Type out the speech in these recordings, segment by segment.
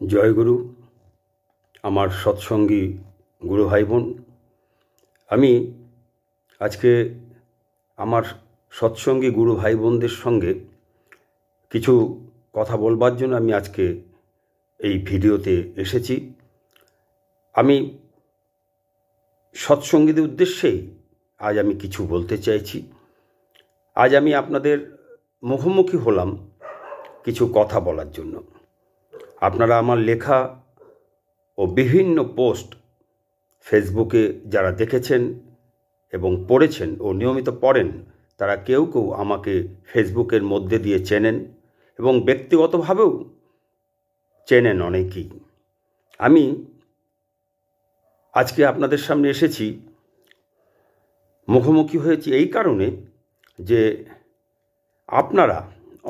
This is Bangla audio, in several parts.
জয়গুরু। আমার সৎসঙ্গী গুরু ভাই বোন, আমি আজকে আমার সৎসঙ্গী গুরু ভাই বোনদের সঙ্গে কিছু কথা বলবার জন্য আমি আজকে এই ভিডিওতে এসেছি। আমি সৎসঙ্গীদের উদ্দেশ্যেই আজ আমি কিছু বলতে চাইছি। আজ আমি আপনাদের মুখোমুখি হলাম কিছু কথা বলার জন্য। আপনারা আমার লেখা ও বিভিন্ন পোস্ট ফেসবুকে যারা দেখেছেন এবং পড়েছেন ও নিয়মিত পড়েন, তারা কেউ কেউ আমাকে ফেসবুকের মধ্যে দিয়ে চেনেন এবং ব্যক্তিগতভাবেও চেনেন অনেকেই। আমি আজকে আপনাদের সামনে এসেছি, মুখোমুখি হয়েছি এই কারণে যে আপনারা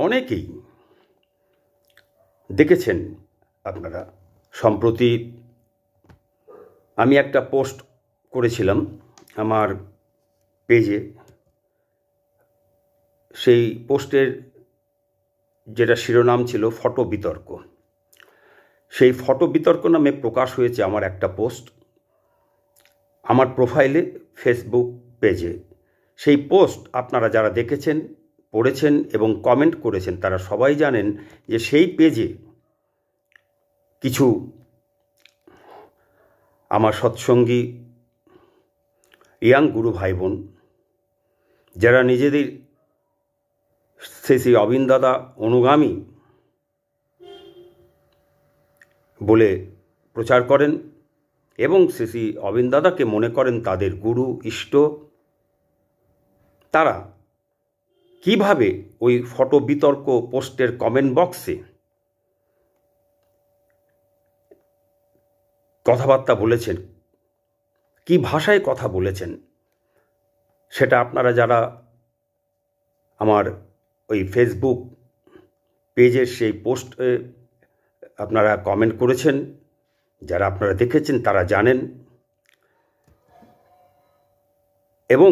অনেকেই দেখেছেন, আপনারা সম্প্রতি আমি একটা পোস্ট করেছিলাম আমার পেজে। সেই পোস্টের যেটা শিরোনাম ছিল ফটো বিতর্ক। সেই ফটো বিতর্ক নামে প্রকাশ হয়েছে আমার একটা পোস্ট আমার প্রোফাইলে ফেসবুক পেজে। সেই পোস্ট আপনারা যারা দেখেছেন, পড়েছেন এবং কমেন্ট করেছেন, তারা সবাই জানেন যে সেই পেজে কিছু আমার সৎসঙ্গী ইয়াং গুরু ভাই বোন, যারা নিজেদের শ্রী অবিন দাদা অনুগামী বলে প্রচার করেন এবং শ্রী অবিন দাদাকে মনে করেন তাদের গুরু ইষ্ট, তারা কিভাবে ওই ফটো বিতর্ক পোস্টের কমেন্ট বক্সে কথাবার্তা বলেছেন, কি ভাষায় কথা বলেছেন, সেটা আপনারা যারা আমার ওই ফেসবুক পেজের সেই পোস্টে আপনারা কমেন্ট করেছেন, যারা আপনারা দেখেছেন তারা জানেন। এবং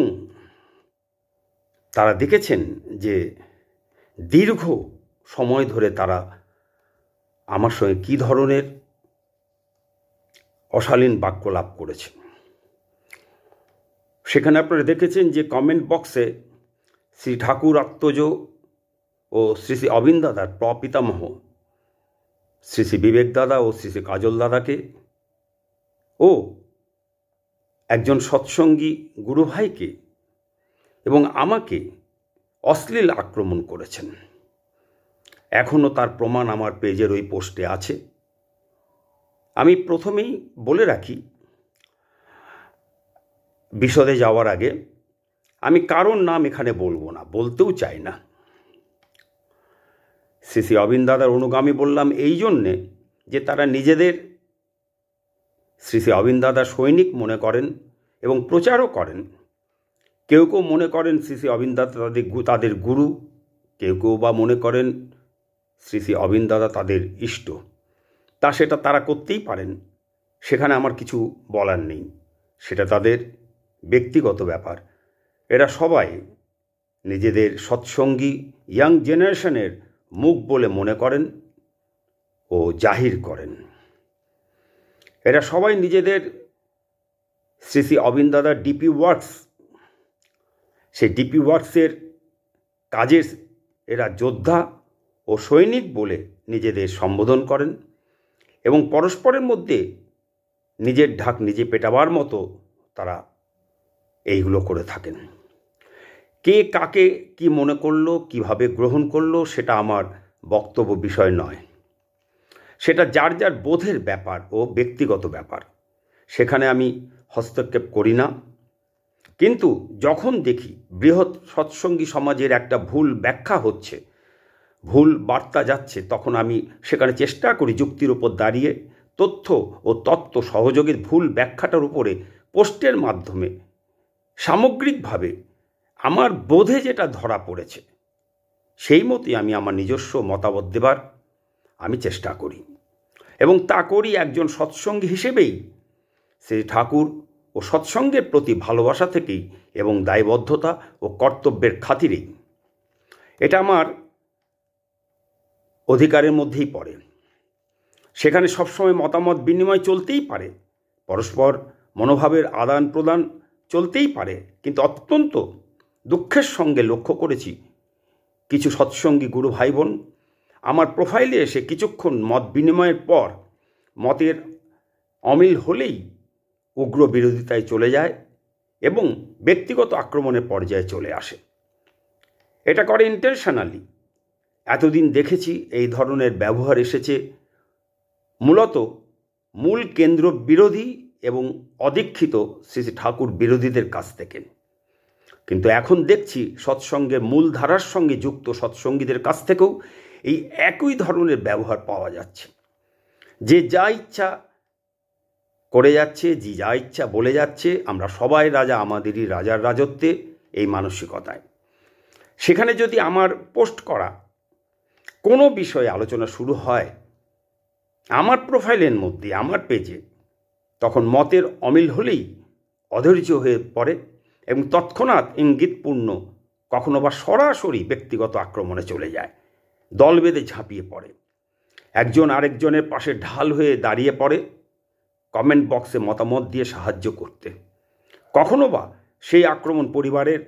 তারা দেখেছেন যে দীর্ঘ সময় ধরে তারা আমার সঙ্গে কী ধরনের অশালীন বাক্য লাভ করেছে। সেখানে আপনারা দেখেছেন যে কমেন্ট বক্সে শ্রী ঠাকুর আত্মজ ও শ্রী শ্রী অবিন দাদার প্রপিতামহ শ্রী শ্রী বিবেক দাদা ও শ্রী শ্রী কাজল দাদাকে ও একজন সৎসঙ্গী গুরু ভাইকে এবং আমাকে অশ্লীল আক্রমণ করেছেন। এখনও তার প্রমাণ আমার পেজের ওই পোস্টে আছে। আমি প্রথমেই বলে রাখি, বিশদে যাওয়ার আগে, আমি কারোর নাম এখানে বলবো না, বলতেও চাই না। শ্রী শ্রী অবিন দাদার অনুগামী বললাম এই জন্যে যে তারা নিজেদের শ্রী শ্রী অবিন দাদার সৈনিক মনে করেন এবং প্রচারও করেন। কেউ কেউ মনে করেন শ্রী শ্রী অবিন দাদা তাদের গুরু, কেউ কেউ বা মনে করেন শ্রী শ্রী অবিন দাদা তাদের ইষ্ট। সেটা তারা করতেই পারেন, সেখানে আমার কিছু বলার নেই, সেটা তাদের ব্যক্তিগত ব্যাপার। এরা সবাই নিজেদের সৎসঙ্গী ইয়াং জেনারেশনের মুখ বলে মনে করেন ও জাহির করেন। এরা সবাই নিজেদের শ্রী শ্রী অবিন দাদার ডিপি ওয়ার্কস, সেই ডিপি ওয়ার্কসের কাজের এরা যোদ্ধা ও সৈনিক বলে নিজেদের সম্বোধন করেন এবং পরস্পরের মধ্যে নিজের ঢাক নিজে পেটাবার মতো তারা এইগুলো করে থাকেন। কে কাকে কি মনে করলো, কিভাবে গ্রহণ করলো, সেটা আমার বক্তব্য বিষয় নয়। সেটা যার যার বোধের ব্যাপার ও ব্যক্তিগত ব্যাপার, সেখানে আমি হস্তক্ষেপ করি না। কিন্তু যখন দেখি বৃহৎ সৎসঙ্গী সমাজের একটা ভুল ব্যাখ্যা হচ্ছে, ভুল বার্তা যাচ্ছে, তখন আমি সেখানে চেষ্টা করি যুক্তির উপর দাঁড়িয়ে তথ্য ও তত্ত্ব সহযোগের ভুল ব্যাখ্যাটার উপরে পোস্টের মাধ্যমে সামগ্রিকভাবে আমার বোধে যেটা ধরা পড়েছে সেই মতোই আমি আমার নিজস্ব মতামত দেবার আমি চেষ্টা করি এবং তা করি একজন সৎসঙ্গী হিসেবেই, শ্রী ঠাকুর ও সৎসঙ্গের প্রতি ভালোবাসা থেকেই এবং দায়বদ্ধতা ও কর্তব্যের খাতিরেই। এটা আমার অধিকারের মধ্যেই পড়ে। সেখানে সবসময় মতামত বিনিময় চলতেই পারে, পরস্পর মনোভাবের আদান প্রদান চলতেই পারে, কিন্তু অত্যন্ত দুঃখের সঙ্গে লক্ষ্য করেছি কিছু সৎসঙ্গী গুরু ভাই বোন আমার প্রোফাইলে এসে কিছুক্ষণ মত বিনিময়ের পর মতের অমিল হলেই উগ্র বিরোধিতায় চলে যায় এবং ব্যক্তিগত আক্রমণের পর্যায়ে চলে আসে। এটা করে ইন্টেনশনালি। এতদিন দেখেছি এই ধরনের ব্যবহার এসেছে মূলত মূল কেন্দ্র বিরোধী এবং অদীক্ষিত শ্রী শ্রী ঠাকুর বিরোধীদের কাছ থেকে, কিন্তু এখন দেখছি সৎসঙ্গের মূল ধারার সঙ্গে যুক্ত সৎসঙ্গীদের কাছ থেকেও এই একই ধরনের ব্যবহার পাওয়া যাচ্ছে। যে যা ইচ্ছা করে যাচ্ছে, যে যা ইচ্ছা বলে যাচ্ছে, আমরা সবাই রাজা, আমাদেরই রাজার রাজত্বে, এই মানসিকতায়। সেখানে যদি আমার পোস্ট করা কোনো বিষয়ে আলোচনা শুরু হয় আমার প্রোফাইলের মধ্যে, আমার পেজে, তখন মতের অমিল হলেই অধৈর্য হয়ে পড়ে এবং তৎক্ষণাৎ ইঙ্গিতপূর্ণ, কখনো বা সরাসরি ব্যক্তিগত আক্রমণে চলে যায়, দল বেঁধে ঝাঁপিয়ে পড়ে, একজন আরেকজনের পাশে ঢাল হয়ে দাঁড়িয়ে পড়ে কমেন্ট বক্সে মতামত দিয়ে সাহায্য করতে। কখনো বা সেই আক্রমণ পরিবারের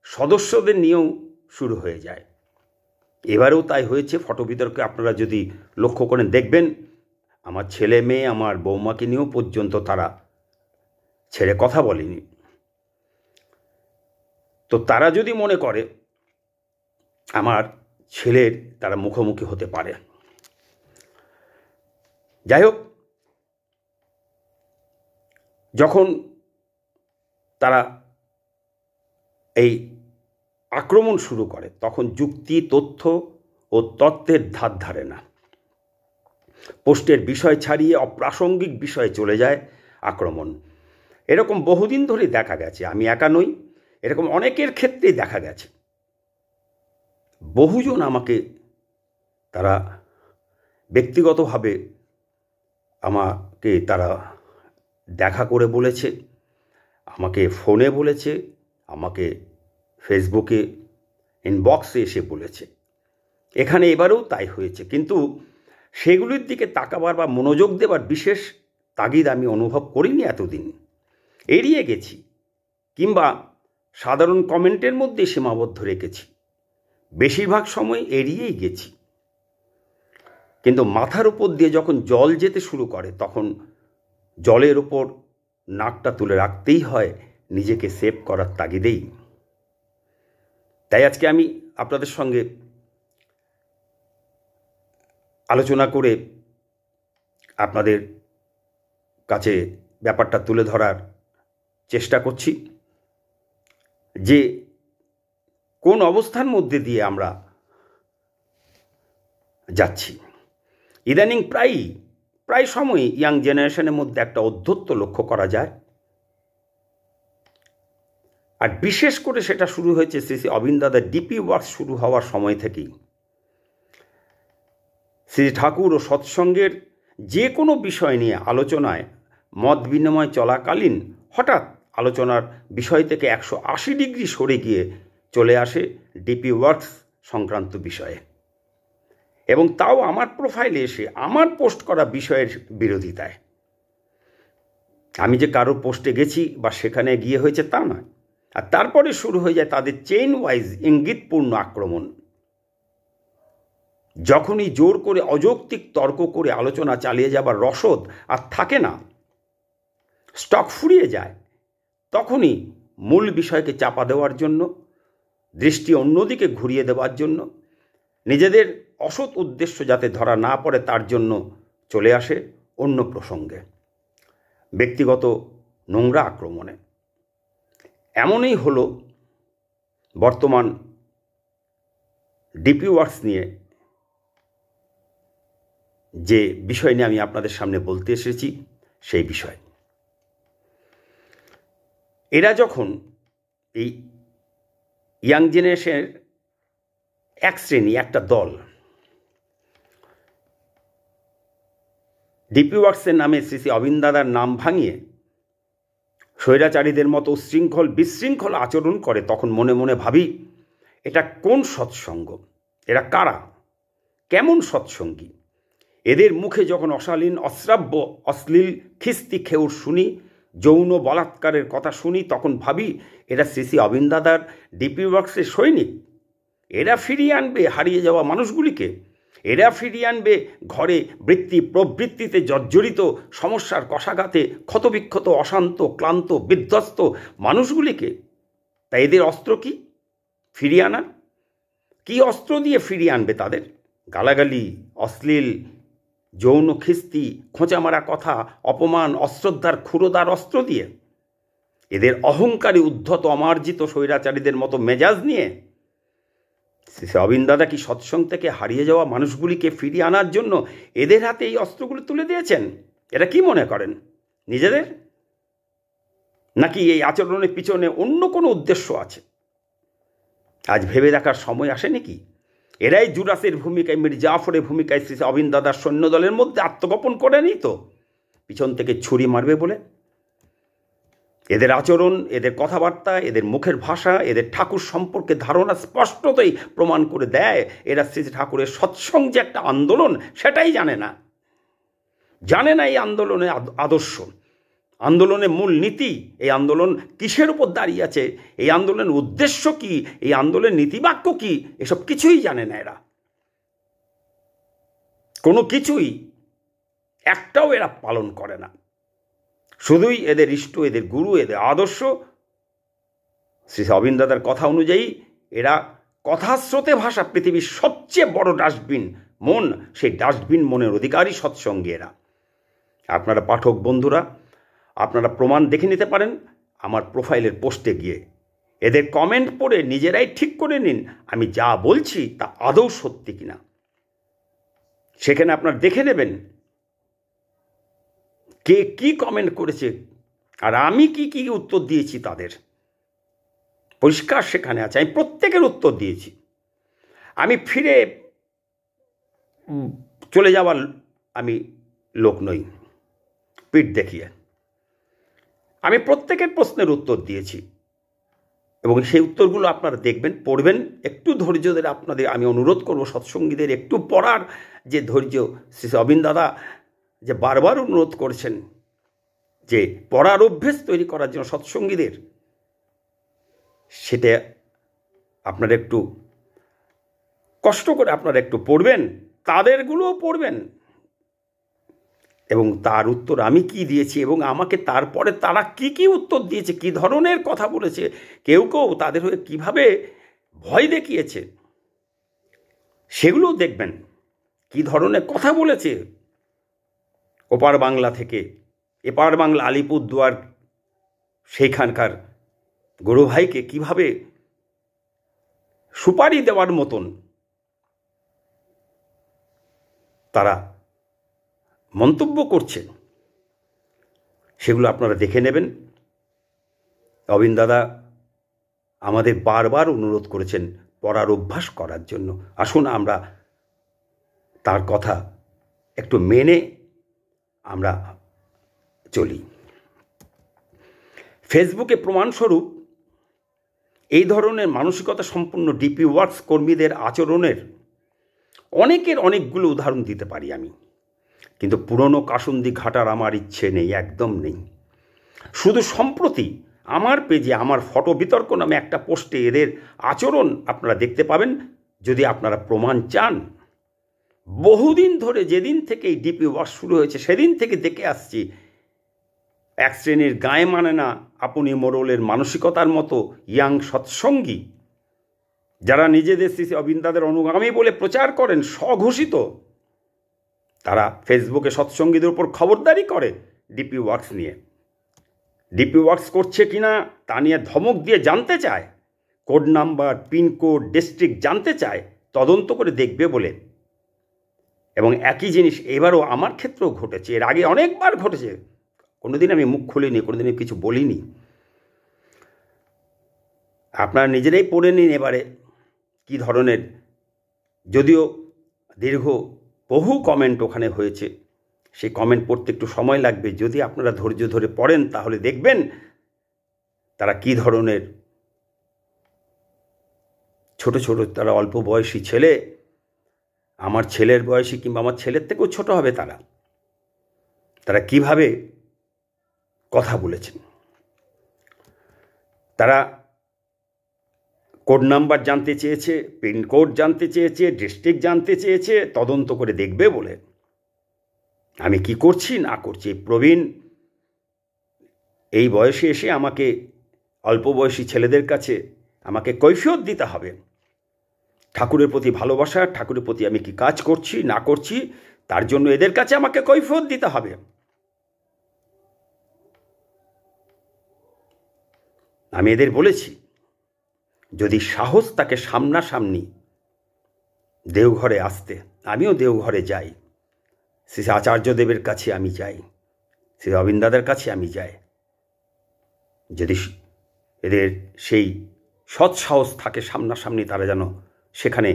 সদস্যদের নিয়েও শুরু হয়ে যায়। এবারেও তাই হয়েছে। ফটো বিতর্কে আপনারা যদি লক্ষ্য করেন দেখবেন আমার ছেলে মেয়ে, আমার বৌমাকে নিয়েও পর্যন্ত তারা ছেড়ে কথা বলেনি। তো তারা যদি মনে করে আমার ছেলের তারা মুখোমুখি হতে পারে। যাই হোক, যখন তারা এই আক্রমণ শুরু করে তখন যুক্তি, তথ্য ও তত্ত্বের ধার ধারে না। পোস্টের বিষয় ছাড়িয়ে অপ্রাসঙ্গিক বিষয়ে চলে যায় আক্রমণ। এরকম বহুদিন ধরে দেখা গেছে, আমি একা নই, এরকম অনেকের ক্ষেত্রেই দেখা গেছে। বহুজন আমাকে তারা ব্যক্তিগতভাবে আমাকে তারা দেখা করে বলেছে, আমাকে ফোনে বলেছে, আমাকে ফেসবুকে ইনবক্সে এসে বলেছে। এখানে এবারেও তাই হয়েছে, কিন্তু সেগুলির দিকে তাকাবার বা মনোযোগ দেবার বিশেষ তাগিদ আমি অনুভব করিনি এতদিন। এড়িয়ে গেছি কিংবা সাধারণ কমেন্টের মধ্যে সীমাবদ্ধ রেখেছি, বেশিরভাগ সময় এড়িয়েই গেছি। কিন্তু মাথার উপর দিয়ে যখন জল যেতে শুরু করে তখন জলের ওপর নাকটা তুলে রাখতেই হয় নিজেকে সেভ করার তাগিদেই। তাই আজকে আমি আপনাদের সঙ্গে আলোচনা করে আপনাদের কাছে ব্যাপারটা তুলে ধরার চেষ্টা করছি যে কোন অবস্থার মধ্যে দিয়ে আমরা যাচ্ছি। ইদানিং প্রায় সময়ই ইয়াং জেনারেশনের মধ্যে একটা অধ্যত্ব লক্ষ্য করা যায়, আর বিশেষ করে সেটা শুরু হয়েছে শ্রী শ্রী অবিন দাদার ডিপি ওয়ার্কস শুরু হওয়ার সময় থেকেই। শ্রী ঠাকুর ও সৎসঙ্গের যে কোনো বিষয় নিয়ে আলোচনায় মত বিনিময় চলাকালীন হঠাৎ আলোচনার বিষয় থেকে 180 ডিগ্রি সরে গিয়ে চলে আসে ডিপি ওয়ার্কস সংক্রান্ত বিষয়ে, এবং তাও আমার প্রোফাইলে এসে আমার পোস্ট করা বিষয়ের বিরোধিতায়। আমি যে কারো পোস্টে গেছি বা সেখানে গিয়ে হয়েছে তা নয়, আর তারপরে শুরু হয়ে যায় তাদের চেইন ওয়াইজ ইঙ্গিতপূর্ণ আক্রমণ। যখনই জোর করে অযৌক্তিক তর্ক করে আলোচনা চালিয়ে যাবার রসদ আর থাকে না, স্টক ফুরিয়ে যায়, তখনই মূল বিষয়কে চাপা দেওয়ার জন্য, দৃষ্টি অন্যদিকে ঘুরিয়ে দেওয়ার জন্য, নিজেদের অসৎ উদ্দেশ্য যাতে ধরা না পড়ে তার জন্য চলে আসে অন্য প্রসঙ্গে, ব্যক্তিগত নোংরা আক্রমণে। এমনই হলো বর্তমান ডিপি ওয়ার্কস নিয়ে যে বিষয় নিয়ে আমি আপনাদের সামনে বলতে এসেছি সেই বিষয়। এরা যখন এই ইয়াং জেনারেশনের এক শ্রেণী, একটা দল ডিপি ওয়ার্কসের নামে শ্রী শ্রী অবিন দাদার নাম ভাঙিয়ে স্বৈরাচারীদের মতো বিশৃঙ্খল আচরণ করে, তখন মনে মনে ভাবি এটা কোন সৎসঙ্গ, এরা কারা, কেমন সৎসঙ্গী, এদের মুখে যখন অশালীন অশ্রাব্য অশ্লীল খিস্তি খেউর শুনি, যৌন বলাৎকারের কথা শুনি, তখন ভাবি এরা শ্রী শ্রী অবিন দাদার ডিপি ওয়ার্কসের সৈনিক। এরা ফিরিয়ে আনবে হারিয়ে যাওয়া মানুষগুলিকে, এরা ফিরিয়ে আনবে ঘরে বৃত্তি প্রবৃত্তিতে জর্জরিত সমস্যার কষাঘাতে ক্ষতবিক্ষত অশান্ত ক্লান্ত বিধ্বস্ত মানুষগুলিকে। তাই এদের অস্ত্র কি? ফিরিয়ে আনা। কি অস্ত্র দিয়ে ফিরিয়ে আনবে তাদের? গালাগালি, অশ্লীল, যৌন খিস্তি, খোঁচা মারা কথা, অপমান, অশ্রদ্ধার ক্ষুরোদার অস্ত্র দিয়ে? এদের অহংকারী উদ্ধত অমার্জিত স্বৈরাচারীদের মতো মেজাজ নিয়ে শ্রী অবিন দাদা কি সৎসঙ্গ থেকে হারিয়ে যাওয়া মানুষগুলিকে ফিরিয়ে আনার জন্য এদের হাতে এই অস্ত্রগুলো তুলে দিয়েছেন? এরা কি মনে করেন নিজেদের? নাকি এই আচরণের পিছনে অন্য কোনো উদ্দেশ্য আছে? আজ ভেবে দেখার সময় আসেনি কি? এরাই জুরাসের ভূমিকায়, মীর জাফরের ভূমিকায় শ্রী অবিন দাদার সৈন্যদলের মধ্যে আত্মগোপন করেনি তো পিছন থেকে ছুরি মারবে বলে? এদের আচরণ, এদের কথাবার্তা, এদের মুখের ভাষা, এদের ঠাকুর সম্পর্কে ধারণা স্পষ্টতই প্রমাণ করে দেয় এরা শ্রী ঠাকুরের সৎসঙ্গ যে একটা আন্দোলন সেটাই জানে না। জানে না এই আন্দোলনের আদর্শ, আন্দোলনের মূল নীতি, এই আন্দোলন কিসের উপর দাঁড়িয়ে আছে, এই আন্দোলনের উদ্দেশ্য কি, এই আন্দোলনের নীতিবাক্য কি, এসব কিছুই জানে না এরা। কোনো কিছুই একটাও এরা পালন করে না। শুধুই এদের ইষ্ট, এদের গুরু, এদের আদর্শ শ্রী অবিন দাদার কথা অনুযায়ী এরা কথাস্রোতে ভাষা পৃথিবীর সবচেয়ে বড় ডাস্টবিন মন, সেই ডাস্টবিন মনের অধিকারী সৎসঙ্গী এরা। আপনারা পাঠক বন্ধুরা, আপনারা প্রমাণ দেখে নিতে পারেন আমার প্রোফাইলের পোস্টে গিয়ে। এদের কমেন্ট পড়ে নিজেরাই ঠিক করে নিন আমি যা বলছি তা আদৌ সত্যি কিনা। সেখানে আপনারা দেখে নেবেন কে কি কমেন্ট করেছে আর আমি কি কি উত্তর দিয়েছি তাদের। পরিষ্কার সেখানে আছে, আমি প্রত্যেকের উত্তর দিয়েছি। আমি ফিরে চলে যাওয়ার আমি লোক নই পিঠ দেখিয়ে। আমি প্রত্যেকের প্রশ্নের উত্তর দিয়েছি এবং সেই উত্তরগুলো আপনারা দেখবেন, পড়বেন। একটু ধৈর্য ধরে আপনাদের আমি অনুরোধ করব, সৎসঙ্গীদের একটু পড়ার যে ধৈর্য শ্রী অবিন দাদা যে বারবার অনুরোধ করছেন যে পড়ার অভ্যেস তৈরি করার জন্য সৎসঙ্গীদের, সেটা আপনারা একটু কষ্ট করে আপনারা একটু পড়বেন, তাদেরগুলোও পড়বেন এবং তার উত্তর আমি কি দিয়েছি এবং আমাকে তারপরে তারা কি কি উত্তর দিয়েছে, কি ধরনের কথা বলেছে, কেউ কেউ তাদের হয়ে কীভাবে ভয় দেখিয়েছে সেগুলোও দেখবেন। কি ধরনের কথা বলেছে ওপার বাংলা থেকে এপার বাংলা আলিপুরদুয়ার সেইখানকার গুরু ভাইকে কীভাবে সুপারি দেওয়ার মতন তারা মন্তব্য করছেন, সেগুলো আপনারা দেখে নেবেন। অবিন দাদা আমাদের বারবার অনুরোধ করেছেন পড়ার অভ্যাস করার জন্য। আসুন আমরা তার কথা একটু মেনে আমরা চলি। ফেসবুকে প্রমাণস্বরূপ এই ধরনের মানসিকতা সম্পন্ন ডিপি ওয়ার্কস কর্মীদের আচরণের অনেকের অনেকগুলো উদাহরণ দিতে পারি আমি, কিন্তু পুরনো কাসুন্দি ঘাটার আমার ইচ্ছে নেই, একদম নেই। শুধু সম্প্রতি আমার পেজে আমার ফটো বিতর্ক নামে একটা পোস্টে এদের আচরণ আপনারা দেখতে পাবেন যদি আপনারা প্রমাণ চান। বহুদিন ধরে, যেদিন থেকে এই ডিপি ওয়ার্কস শুরু হয়েছে সেদিন থেকে দেখে আসছি এক শ্রেণীর গায়ে মানে না আপনি মোড়লের মানসিকতার মতো ইয়াং সৎসঙ্গী যারা নিজেদের শ্রী অবিন দাদার অনুগামী বলে প্রচার করেন স্বঘোষিত, তারা ফেসবুকে সৎসঙ্গীদের উপর খবরদারি করে ডিপি ওয়ার্কস নিয়ে। ডিপি ওয়ার্কস করছে কিনা তা নিয়ে ধমক দিয়ে জানতে চায়, কোড নাম্বার, পিনকোড, ডিস্ট্রিক্ট জানতে চায়, তদন্ত করে দেখবে বলে। এবং একই জিনিস এবারও আমার ক্ষেত্রেও ঘটেছে, এর আগে অনেকবার ঘটেছে। কোনোদিন আমি মুখ খুলিনি, কোনোদিন আমি কিছু বলিনি। আপনারা নিজেরাই পড়ে নিন এবারে কি ধরনের, যদিও দীর্ঘ বহু কমেন্ট ওখানে হয়েছে, সেই কমেন্ট পড়তে একটু সময় লাগবে। যদি আপনারা ধৈর্য ধরে পড়েন তাহলে দেখবেন তারা কি ধরনের ছোট ছোট, তারা অল্প বয়সী ছেলে, আমার ছেলের বয়সী কিংবা আমার ছেলের থেকেও ছোট হবে তারা কিভাবে কথা বলেছেন। তারা কোড নাম্বার জানতে চেয়েছে, পিনকোড জানতে চেয়েছে, ডিস্ট্রিক্ট জানতে চেয়েছে, তদন্ত করে দেখবে বলে। আমি কি করছি না করছি, প্রবীণ এই বয়সে এসে আমাকে অল্প বয়সী ছেলেদের কাছে আমাকে কৈফিয়ত দিতে হবে। ঠাকুরের প্রতি ভালোবাসা, ঠাকুরের প্রতি আমি কি কাজ করছি না করছি, তার জন্য এদের কাছে আমাকে কৈফিয়ত দিতে হবে। আমি এদের বলেছি, যদি সাহস তাকে সামনাসামনি দেওঘরে আসতে, আমিও দেওঘরে যাই, শ্রী আচার্যদেবের কাছে আমি যাই, শ্রী অবিন্দাদের কাছে আমি যাই। যদি এদের সেই সৎসাহস থাকে সামনাসামনি, তারা যেন সেখানে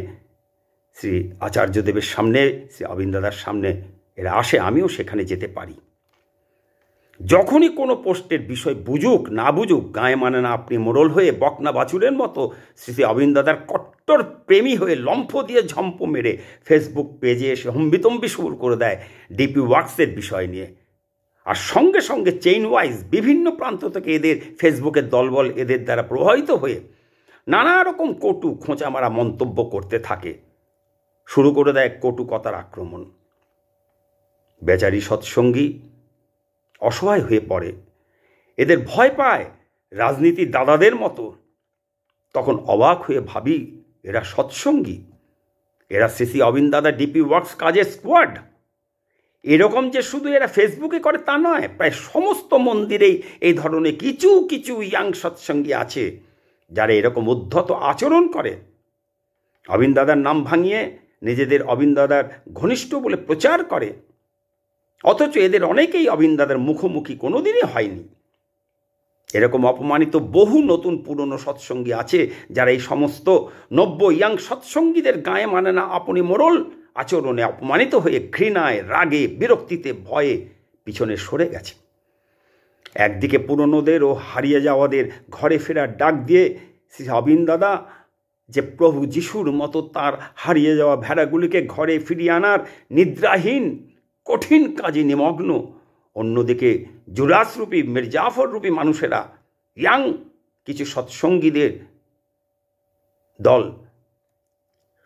শ্রী আচার্যদেবের সামনে, শ্রী অবিন্দাদার সামনে এরা আসে, আমিও সেখানে যেতে পারি। যখনই কোনো পোস্টের বিষয় বুঝুক না বুঝুক, গায়ে মানে না আপনি মোড়ল হয়ে বকনা বাছুরের মতো শ্রী অবিন্দাদার কট্টর প্রেমী হয়ে লম্ফ দিয়ে ঝম্প মেরে ফেসবুক পেজে এসে হম্বিতম্বি শুরু করে দেয় ডিপি ওয়ার্কসের বিষয় নিয়ে। আর সঙ্গে সঙ্গে চেইন ওয়াইজ বিভিন্ন প্রান্ত থেকে এদের ফেসবুকের দলবল এদের দ্বারা প্রভাবিত হয়ে নানা রকম কটু খোঁচা মারা মন্তব্য করতে থাকে, শুরু করে দেয় কটুকতার আক্রমণ। বেচারি সৎসঙ্গী অসহায় হয়ে পড়ে, এদের ভয় পায় রাজনীতির দাদাদের মতো। তখন অবাক হয়ে ভাবি, এরা সৎসঙ্গী, এরা শ্রী অবিন্দাদা ডিপি ওয়ার্কস কাজের স্কোয়াড। এরকম যে শুধু এরা ফেসবুকে করে তা নয়, প্রায় সমস্ত মন্দিরেই এই ধরনের কিছু কিছু ইয়াং সৎসঙ্গী আছে যারা এরকম উদ্ধত আচরণ করে, অবিন্দাদার নাম ভাঙিয়ে নিজেদের অবিন্দাদার ঘনিষ্ঠ বলে প্রচার করে। অথচ এদের অনেকেই অবিন্দাদার মুখোমুখি কোনোদিনই হয়নি। এরকম অপমানিত বহু নতুন পুরনো সৎসঙ্গী আছে যারা এই সমস্ত নব্য ইয়াং সৎসঙ্গীদের গায়ে মানে না আপনি মোড়ল আচরণে অপমানিত হয়ে ঘৃণায়, রাগে, বিরক্তিতে, ভয়ে পিছনে সরে গেছে। একদিকে পুরনোদের ও হারিয়ে যাওয়াদের ঘরে ফেরার ডাক দিয়ে শ্রী অবিন্দাদা যে প্রভু যিশুর মতো তার হারিয়ে যাওয়া ভেড়াগুলিকে ঘরে ফিরিয়ে আনার নিদ্রাহীন কঠিন কাজে নিমগ্ন, অন্যদিকে জুলাসরূপী মির্জাফর রূপী মানুষেরা, ইয়াং কিছু সৎসঙ্গীদের দল,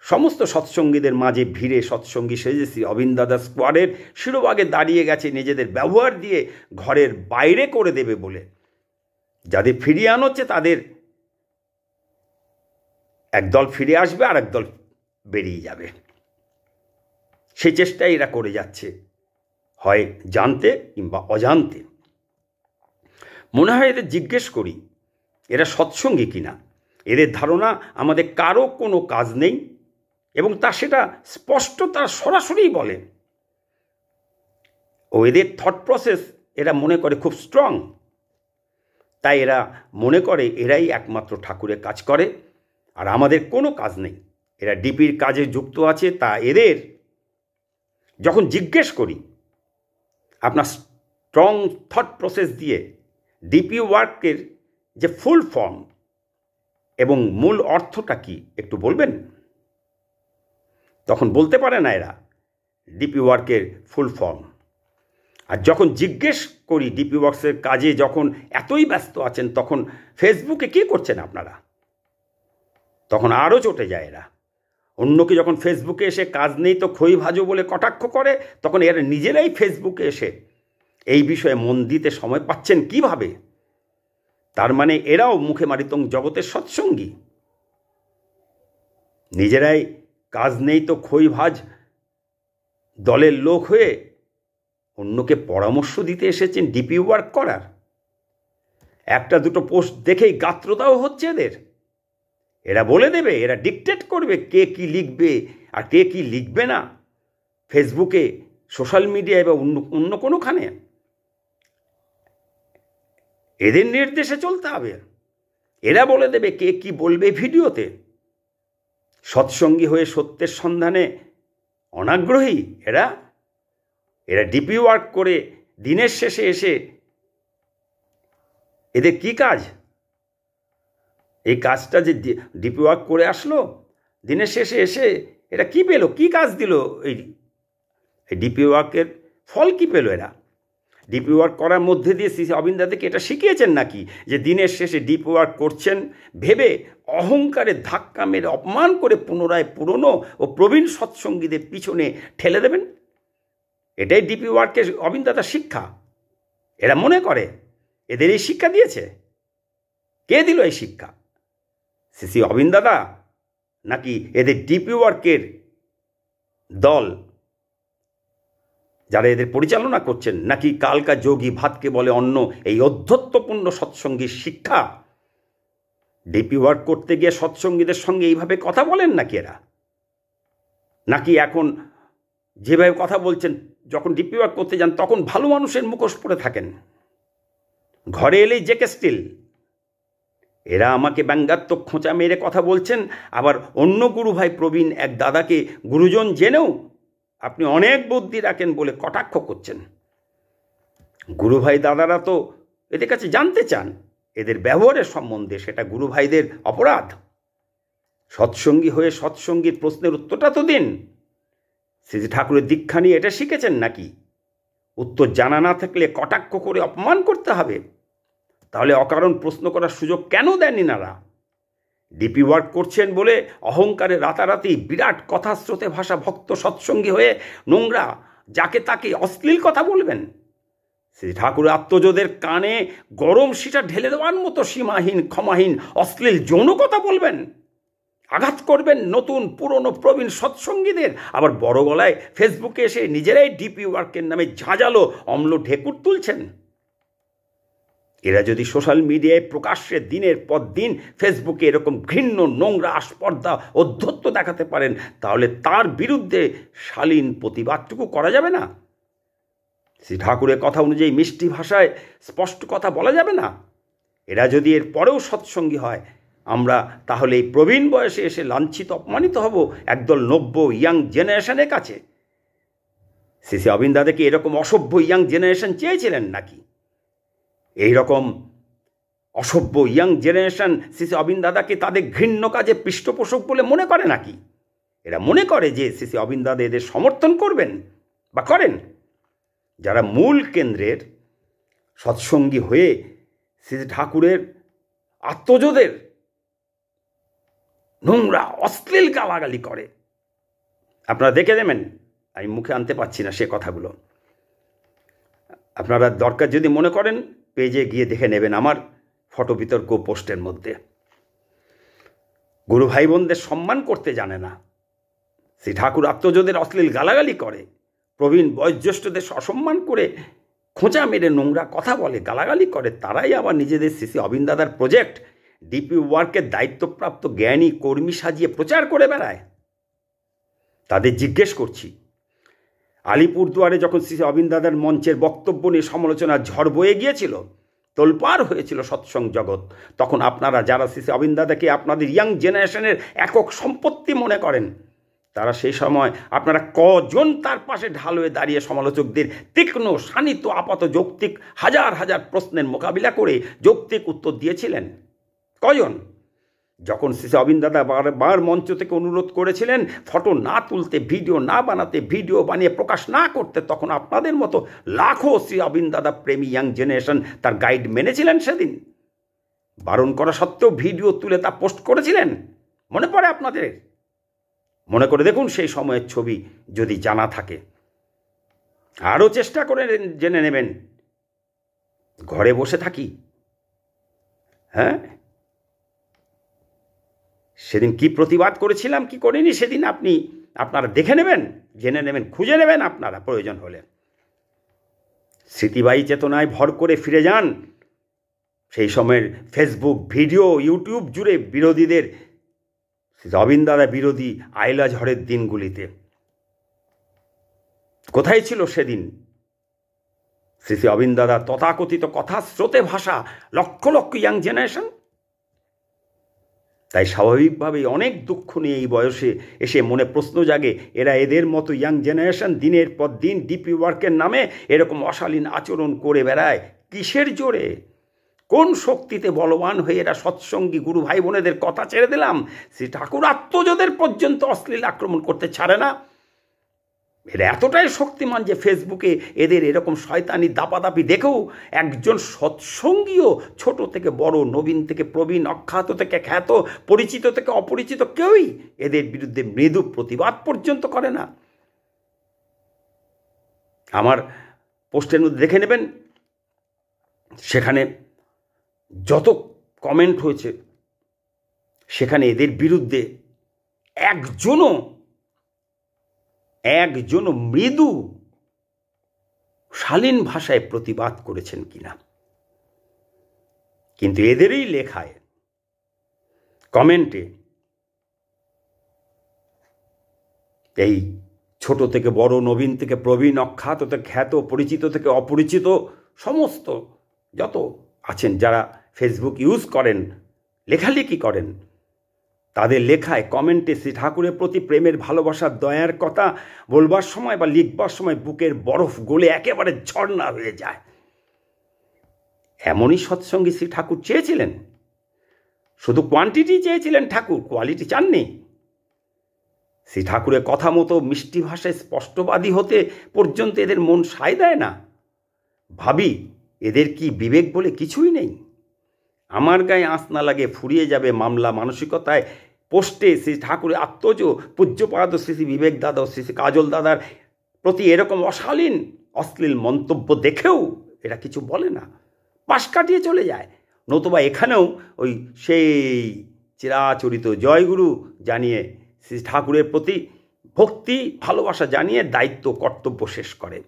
সমস্ত সৎসঙ্গীদের মাঝে ভিড়ে সৎসঙ্গী সেজে শ্রী অবিন্দাদা স্কোয়াডের শিরোভাগে দাঁড়িয়ে গেছে নিজেদের ব্যবহার দিয়ে ঘরের বাইরে করে দেবে বলে। যাদের ফিরিয়ে আনোচ্ছে তাদের একদল ফিরে আসবে আর একদল বেরিয়ে যাবে, সেই চেষ্টাই এরা করে যাচ্ছে, হয় জানতে কিংবা অজান্তে। মনে হয় এদের জিজ্ঞেস করি এরা সৎসঙ্গী কিনা। এদের ধারণা আমাদের কারো কোনো কাজ নেই এবং তা সেটা স্পষ্ট তারা সরাসরি বলে। ও এদের থট প্রসেস এরা মনে করে খুব স্ট্রং, তাই এরা মনে করে এরাই একমাত্র ঠাকুরের কাজ করে আর আমাদের কোনো কাজ নেই। এরা ডিপির কাজে যুক্ত আছে, তা এদের যখন জিজ্ঞেস করি আপনার স্ট্রং থট প্রসেস দিয়ে ডিপি ওয়ার্কের যে ফুল ফর্ম এবং মূল অর্থটা কি একটু বলবেন, তখন বলতে পারে না এরা ডিপি ওয়ার্কের ফুল ফর্ম। আর যখন জিজ্ঞেস করি ডিপি ওয়ার্কসের কাজে যখন এতই ব্যস্ত আছেন তখন ফেসবুকে কী করছেন আপনারা, তখন আরও চটে যায় এরা। অন্যকে যখন ফেসবুকে এসে কাজ নেই তো খই ভাজো বলে কটাক্ষ করে, তখন এরা নিজেরাই ফেসবুকে এসে এই বিষয়ে মন দিতে সময় পাচ্ছেন কিভাবে। তার মানে এরাও মুখে মারিতং জগতের সৎসঙ্গী, নিজেরাই কাজ নেই তো খই ভাজ দলের লোক হয়ে অন্যকে পরামর্শ দিতে এসেছেন ডিপি ওয়ার্ক করার। একটা দুটো পোস্ট দেখেই গাত্রদাহ হচ্ছে এদের। এরা বলে দেবে, এরা ডিকটেট করবে কে কি লিখবে আর কে কি লিখবে না ফেসবুকে, সোশ্যাল মিডিয়ায় বা অন্য কোনোখানে। এদের নির্দেশে চলতে হবে। এরা বলে দেবে কে কি বলবে ভিডিওতে। সৎসঙ্গী হয়ে সত্যের সন্ধানে অনাগ্রহী এরা ডিপি ওয়ার্ক করে দিনের শেষে এসে এদের কি কাজ, এই কাজটা যে ডিপি ওয়ার্ক করে আসলো দিনের শেষে এসে এটা কি পেল, কি কাজ দিল? এই ডিপি ওয়ার্কের ফল কি পেল এরা? ডিপি ওয়ার্ক করার মধ্যে দিয়ে শ্রী অবিন্দাদেরকে এটা শিখিয়েছেন নাকি যে দিনের শেষে ডিপি ওয়ার্ক করছেন ভেবে অহংকারে ধাক্কা মেরে অপমান করে পুনরায় পুরনো ও প্রবীণ সৎসঙ্গীদের পিছনে ঠেলে দেবেন? এটাই ডিপি ওয়ার্কের অবিন্দাদার শিক্ষা? এরা মনে করে এদের এই শিক্ষা দিয়েছে? কে দিল এই শিক্ষা? শ্রী অবিন্দাদা নাকি এদের ডিপি ওয়ার্কের দল যারা এদের পরিচালনা করছেন, নাকি কালকা যোগী ভাতকে বলে অন্য এই অধ্যত্বপূর্ণ সৎসঙ্গীর শিক্ষা? ডিপি ওয়ার্ক করতে গিয়ে সৎসঙ্গীদের সঙ্গে এইভাবে কথা বলেন নাকি এরা? নাকি এখন যেভাবে কথা বলছেন যখন ডিপি ওয়ার্ক করতে যান তখন ভালো মানুষের মুখোশ পরে থাকেন, ঘরে এলেই জেকে স্টিল? এরা আমাকে ব্যঙ্গাত্মক খোঁচা মেরে কথা বলছেন, আবার অন্য গুরু ভাই প্রবীণ এক দাদাকে গুরুজন জেনেও আপনি অনেক বুদ্ধি রাখেন বলে কটাক্ষ করছেন। গুরু ভাই দাদারা তো এদের কাছে জানতে চান এদের ব্যবহারের সম্বন্ধে, সেটা গুরু ভাইদের অপরাধ। সৎসঙ্গী হয়ে সৎসঙ্গীর প্রশ্নের উত্তরটা তো দিন। শ্রী ঠাকুরের দীক্ষা নিয়ে এটা শিখেছেন নাকি? উত্তর জানা না থাকলে কটাক্ষ করে অপমান করতে হবে? তাহলে অকারণ প্রশ্ন করার সুযোগ কেন দেন ইনারা? ডিপি ওয়ার্ক করছেন বলে অহংকারে রাতারাতি বিরাট কথা স্রোতে ভাষা ভক্ত সৎসঙ্গী হয়ে নোংরা যাকে তাকে অশ্লীল কথা বলবেন? শ্রী ঠাকুর আত্মজোদের কানে গরম সিটা ঢেলে দেওয়ার মতো সীমাহীন ক্ষমাহীন অশ্লীল যৌন কথা বলবেন? আঘাত করবেন নতুন পুরনো প্রবীণ সৎসঙ্গীদের, আবার বড় গলায় ফেসবুকে এসে নিজেরাই ডিপি ওয়ার্কের নামে ঝাঁঝালো অম্ল ঢেকুর তুলছেন? এরা যদি সোশ্যাল মিডিয়ায় প্রকাশ্যে দিনের পর দিন ফেসবুকে এরকম ঘৃণ্য নোংরা আস্পর্ধা অধ্যত্ব দেখাতে পারেন, তাহলে তার বিরুদ্ধে শালীন প্রতিবাদটুকু করা যাবে না? শ্রী ঠাকুরের কথা অনুযায়ী মিষ্টি ভাষায় স্পষ্ট কথা বলা যাবে না? এরা যদি এর পরেও সৎসঙ্গী হয়, আমরা তাহলে এই প্রবীণ বয়সে এসে লাঞ্ছিত অপমানিত হব একদল নব্য ইয়াং জেনারেশনের কাছে। শ্রী অবিন্দাদেরকে এরকম অসভ্য ইয়াং জেনারেশন চেয়েছিলেন নাকি? এই রকম অসভ্য ইয়াং জেনারেশন শ্রী অবিন্দাদাকে তাদের ঘৃণ্য কাজে পৃষ্ঠপোষক বলে মনে করে নাকি? এরা মনে করে যে শ্রী অবিন্দাদা এদের সমর্থন করবেন বা করেন? যারা মূল কেন্দ্রের সৎসঙ্গী হয়ে শ্রী ঠাকুরের আত্মজোদের নোংরা অশ্লীল গালাগালি করে, আপনারা দেখে দেবেন। আমি মুখে আনতে পারছি না সে কথাগুলো। আপনারা দরকার যদি মনে করেন পেজে গিয়ে দেখে নেবেন আমার ফটো বিতর্ক পোস্টের মধ্যে। গুরু ভাই বোনদের সম্মান করতে জানে না, শ্রী ঠাকুর আত্মজোদের অশ্লীল গালাগালি করে, প্রবীণ বয়োজ্যেষ্ঠদের অসম্মান করে খোঁচা মেরে নোংরা কথা বলে, গালাগালি করে। তারাই আবার নিজেদের শ্রী অবিন্দাদার প্রজেক্ট ডিপি ওয়ার্কের দায়িত্বপ্রাপ্ত জ্ঞানী কর্মী সাজিয়ে প্রচার করে বেড়ায়। তাদের জিজ্ঞেস করছি, আলিপুরদুয়ারে যখন শ্রী অবিন্দাদার মঞ্চের বক্তব্য নিয়ে সমালোচনার ঝড় বয়ে গিয়েছিল, তোলপাড় হয়েছিল সৎসঙ্গ জগৎ, তখন আপনারা যারা শ্রী অবিন্দাদাকে আপনাদের ইয়াং জেনারেশনের একক সম্পত্তি মনে করেন, তারা সেই সময় আপনারা কজন তার পাশে ঢাল হয়ে দাঁড়িয়ে সমালোচকদের তীক্ষ্ণ শানিত আপাত যৌক্তিক হাজার হাজার প্রশ্নের মোকাবিলা করে যৌক্তিক উত্তর দিয়েছিলেন? কজন? যখন শ্রী অবিন্দাদা বারবার মঞ্চ থেকে অনুরোধ করেছিলেন ফটো না তুলতে, ভিডিও না বানাতে, ভিডিও বানিয়ে প্রকাশ না করতে, তখন আপনাদের মতো লাখো শ্রী অবিন্দাদা প্রেমী ইয়াং জেনারেশন তার গাইড মেনেছিলেন। সেদিন বারণ করা সত্ত্বেও ভিডিও তুলে তা পোস্ট করেছিলেন। মনে পড়ে আপনাদের? মনে করে দেখুন সেই সময়ের ছবি যদি জানা থাকে। আরও চেষ্টা করে জেনে নেবেন। ঘরে বসে থাকি, হ্যাঁ, সেদিন কি প্রতিবাদ করেছিলাম কি করিনি সেদিন আপনারা দেখে নেবেন, জেনে নেবেন, খুঁজে নেবেন আপনারা প্রয়োজন হলে। স্মৃতিবাহী চেতনায় ভর করে ফিরে যান সেই সময়ের ফেসবুক, ভিডিও, ইউটিউব জুড়ে বিরোধীদের, অবিন্দাদা বিরোধী আইলা ঝড়ের দিনগুলিতে। কোথায় ছিল সেদিন শ্রী অবিন্দাদা তথাকথিত কথা স্রোতে ভাষা লক্ষ লক্ষ ইয়াং জেনারেশন? তাই স্বাভাবিকভাবেই অনেক দুঃখ নিয়ে এই বয়সে এসে মনে প্রশ্ন জাগে, এরা এদের মতো ইয়াং জেনারেশন দিনের পর দিন ডিপি ওয়ার্কের নামে এরকম অশালীন আচরণ করে বেড়ায় কিসের জোরে? কোন শক্তিতে বলবান হয়ে এরা সৎসঙ্গী গুরু ভাই বোনেদের কথা ছেড়ে দিলাম, শ্রী ঠাকুর আত্মজদের পর্যন্ত অশ্লীল আক্রমণ করতে ছাড়ে না। এরা এতটাই শক্তিমান যে ফেসবুকে এদের এরকম শয়তানি দাপাদাপি দেখেও একজন সৎসঙ্গীও, ছোট থেকে বড়, নবীন থেকে প্রবীণ, অখ্যাত থেকে খ্যাত, পরিচিত থেকে অপরিচিত, কেউই এদের বিরুদ্ধে মৃদু প্রতিবাদ পর্যন্ত করে না। আমার পোস্টের মধ্যে দেখে নেবেন, সেখানে যত কমেন্ট হয়েছে সেখানে এদের বিরুদ্ধে একজনও মৃদু শালীন ভাষায় প্রতিবাদ করেছেন কিনা। কিন্তু এদেরই লেখায় কমেন্টে এই ছোট থেকে বড়, নবীন থেকে প্রবীণ, অখ্যাত থেকে খ্যাত, পরিচিত থেকে অপরিচিত, সমস্ত যত আছেন যারা ফেসবুক ইউজ করেন, লেখালেখি করেন, তাদের লেখায় কমেন্টে শ্রী ঠাকুরের প্রতি প্রেমের, ভালোবাসার, দয়ার কথা বলবার সময় বা লিখবার সময় বুকের বরফ গলে একেবারে ঝর্ণা হয়ে যায়। এমনই সৎসঙ্গী শ্রী ঠাকুর চেয়েছিলেন। শুধু কোয়ান্টিটি চেয়েছিলেন ঠাকুর, কোয়ালিটি চাননি। শ্রী ঠাকুরের কথা মতো মিষ্টি ভাষায় স্পষ্টবাদী হতে পর্যন্ত এদের মন সায় দেয় না। ভাবি এদের কি বিবেক বলে কিছুই নেই? আমার গায়ে আঁচ না লাগে ফুরিয়ে যাবে মামলা মানসিকতায় পোস্টে শ্রী ঠাকুরের আত্মজ পূজ্যপাদ শ্রী শ্রী বিবেক দাদা ও শ্রী শ্রী কাজল দাদার প্রতি এরকম অশালীন অশ্লীল মন্তব্য দেখেও এরা কিছু বলে না, পাশ কাটিয়ে চলে যায়। নতুবা এখানেও ওই সেই চিরাচরিত জয়গুরু জানিয়ে শ্রী ঠাকুরের প্রতি ভক্তি ভালোবাসা জানিয়ে দায়িত্ব কর্তব্য শেষ করে।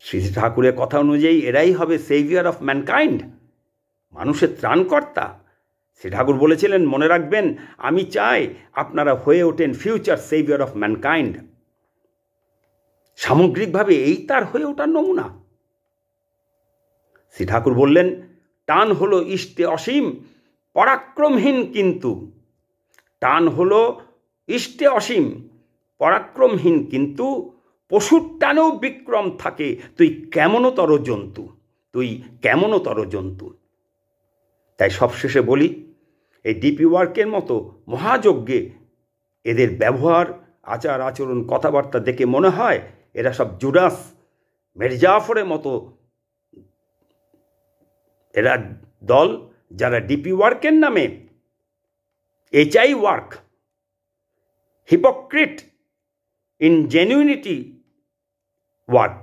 শ্রী ঠাকুরের কথা অনুযায়ী এরাই হবে সেভিয়ার অফ ম্যানকাইন্ড, মানুষের ত্রাণকর্তা। শ্রী ঠাকুর বলেছিলেন, মনে রাখবেন, আমি চাই আপনারা হয়ে ওঠেন ফিউচার সেভিয়ার অফ ম্যানকাইন্ড। সামগ্রিকভাবে এই তার হয়ে ওঠার নমুনা। শ্রী ঠাকুর বললেন, টান হলো ইষ্টে অসীম, পরাক্রমহীন কিন্তু। টান হলো ইষ্টে অসীম, পরাক্রমহীন কিন্তু। পশুর টানেও বিক্রম থাকে, তুই কেমনতর জন্তু, তুই কেমনতর জন্তু। তাই সবশেষে বলি, এই ডিপি ওয়ার্কের মতো মহাযজ্ঞে এদের ব্যবহার, আচার আচরণ, কথাবার্তা দেখে মনে হয় এরা সব জুডাস, মির্জাফরের মতো এরা দল, যারা ডিপি ওয়ার্কের নামে HI ওয়ার্ক, হিপোক্রিট ইনজেনুইনিটি ওয়ার্ক,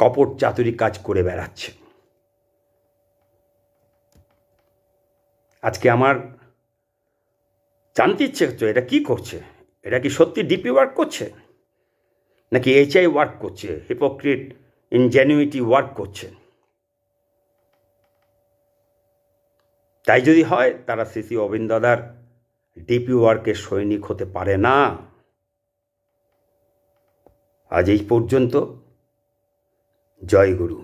কপট চাতুরি কাজ করে বেড়াচ্ছে। আজকে আমার জানতে ইচ্ছে হচ্ছে এটা কি করছে, এটা কি সত্যি ডিপি ওয়ার্ক করছে নাকি HI ওয়ার্ক করছে, হিপোক্রিট ইনজেনুইটি ওয়ার্ক করছে। তাই যদি হয় তারা শ্রী শ্রী অবিন্দ দাদার ডিপি ওয়ার্কের সৈনিক হতে পারে না। আজ এই পর্যন্ত। জয় গুরু।